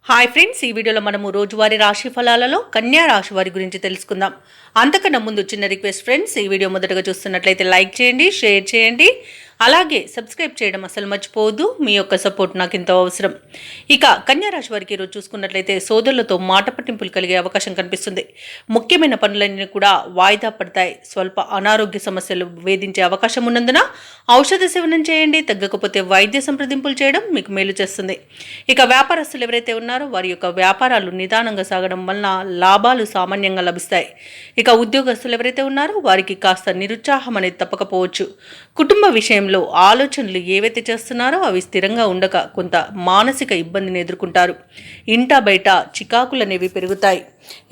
Hi friends, ఈ వీడియోలో మనము రోజువారీ రాశి ఫలాలలో కన్యా రాశి వారి గురించి తెలుసుకుందాం. అంతకన్నా ముందు చిన్న రిక్వెస్ట్ ఫ్రెండ్స్, ఈ వీడియో మొదటగా చూస్తున్నట్లయితే లైక్ చేయండి, షేర్ చేయండి, అలాగే సబ్స్క్రైబ్ చేయడం అసలు మర్చిపోవద్దు. మీ యొక్క సపోర్ట్ నాకు ఎంతో అవసరం. ఇక కన్యా రాశి వారికి ఈరోజు చూసుకున్నట్లయితే సోదరులతో మాట పట్టింపులు కలిగే అవకాశం కనిపిస్తుంది. ముఖ్యమైన పనులన్నీ కూడా వాయిదా పడతాయి. స్వల్ప అనారోగ్య సమస్యలు వేధించే అవకాశం ఉన్నందున ఔషధ సేవనం చేయండి. తగ్గకపోతే వైద్య సంప్రదింపులు చేయడం మీకు మేలు చేస్తుంది. ఇక వ్యాపారస్తులు ఎవరైతే ఉన్నారో వారి యొక్క వ్యాపారాలు నిదానంగా సాగడం వలన లాభాలు సామాన్యంగా లభిస్తాయి. ఇక ఉద్యోగస్తులు ఎవరైతే ఉన్నారో వారికి కాస్త నిరుత్సాహం అనేది తప్పకపోవచ్చు. కుటుంబ విషయంలో ఆలోచనలు ఏవైతే చేస్తున్నారో అవి స్థిరంగా ఉండక కొంత మానసిక ఇబ్బందిని ఎదుర్కొంటారు. ఇంటా బయట చికాకులు అనేవి పెరుగుతాయి.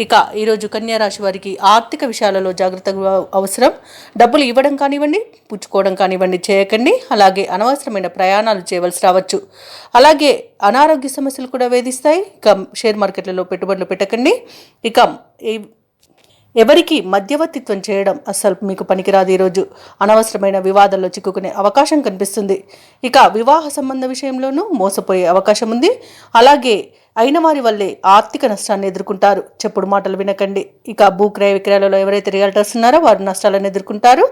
ఇక ఈరోజు కన్యా రాశి వారికి ఆర్థిక విషయాలలో జాగ్రత్తగా అవసరం. డబ్బులు ఇవ్వడం కానివ్వండి, పుచ్చుకోవడం కానివ్వండి చేయకండి. అలాగే అనవసరమైన ప్రయాణాలు చేయవలసి రావచ్చు. అలాగే అనారోగ్య సమస్యలు కూడా వేధిస్తాయి. ఇక షేర్ మార్కెట్లలో పెట్టుబడులు పెట్టకండి. ఇక ఎవరికి మధ్యవర్తిత్వం చేయడం అస్సలు మీకు పనికిరాదు. ఈరోజు అనవసరమైన వివాదాల్లో చిక్కుకునే అవకాశం కనిపిస్తుంది. ఇక వివాహ సంబంధ విషయంలోనూ మోసపోయే అవకాశం ఉంది. అలాగే అయిన వారి వల్లే ఆర్థిక నష్టాన్ని ఎదుర్కొంటారు. చెప్పుడు మాటలు వినకండి. ఇక భూక్రయ విక్రయాలలో ఎవరైతే రియల్టర్స్ ఉన్నారో వారు నష్టాలను ఎదుర్కొంటారు.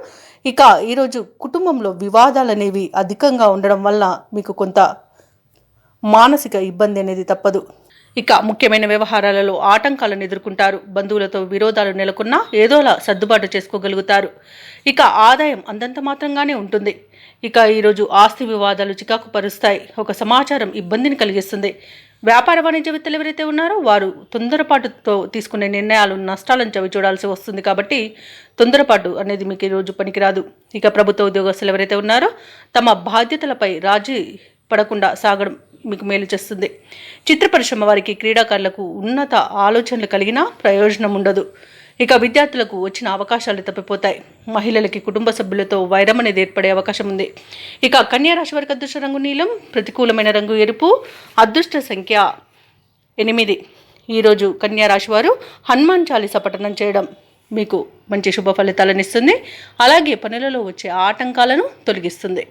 ఇక ఈరోజు కుటుంబంలో వివాదాలు అనేవి అధికంగా ఉండడం వల్ల మీకు కొంత మానసిక ఇబ్బంది అనేది తప్పదు. ఇక ముఖ్యమైన వ్యవహారాలలో ఆటంకాలను ఎదుర్కొంటారు. బంధువులతో విరోధాలు నెలకొన్నా ఏదోలా సర్దుబాటు చేసుకోగలుగుతారు. ఇక ఆదాయం అంతంత మాత్రంగానే ఉంటుంది. ఇక ఈరోజు ఆస్తి వివాదాలు చికాకు పరుస్తాయి. ఒక సమాచారం ఇబ్బందిని కలిగిస్తుంది. వ్యాపార వాణిజ్యవేత్తలు ఎవరైతే ఉన్నారో వారు తొందరపాటుతో తీసుకునే నిర్ణయాలు నష్టాలను చవి చూడాల్సి వస్తుంది. కాబట్టి తొందరపాటు అనేది మీకు ఈరోజు పనికిరాదు. ఇక ప్రభుత్వ ఉద్యోగస్తులు ఎవరైతే ఉన్నారో తమ బాధ్యతలపై రాజీ పడకుండా సాగడం మీకు మేలు చేస్తుంది. చిత్ర పరిశ్రమ వారికి, క్రీడాకారులకు ఉన్నత ఆలోచనలు కలిగినా ప్రయోజనం ఉండదు. ఇక విద్యార్థులకు వచ్చిన అవకాశాలు తప్పిపోతాయి. మహిళలకి కుటుంబ సభ్యులతో వైరం అనేది ఏర్పడే అవకాశం ఉంది. ఇక కన్యా రాశి వారికి అదృష్ట రంగు నీలం, ప్రతికూలమైన రంగు ఎరుపు, అదృష్ట సంఖ్య 8. ఈరోజు కన్యా రాశి వారు హనుమాన్ చాలీసా పఠనం చేయడం మీకు మంచి శుభ ఫలితాలను ఇస్తుంది. అలాగే పనులలో వచ్చే ఆటంకాలను తొలగిస్తుంది.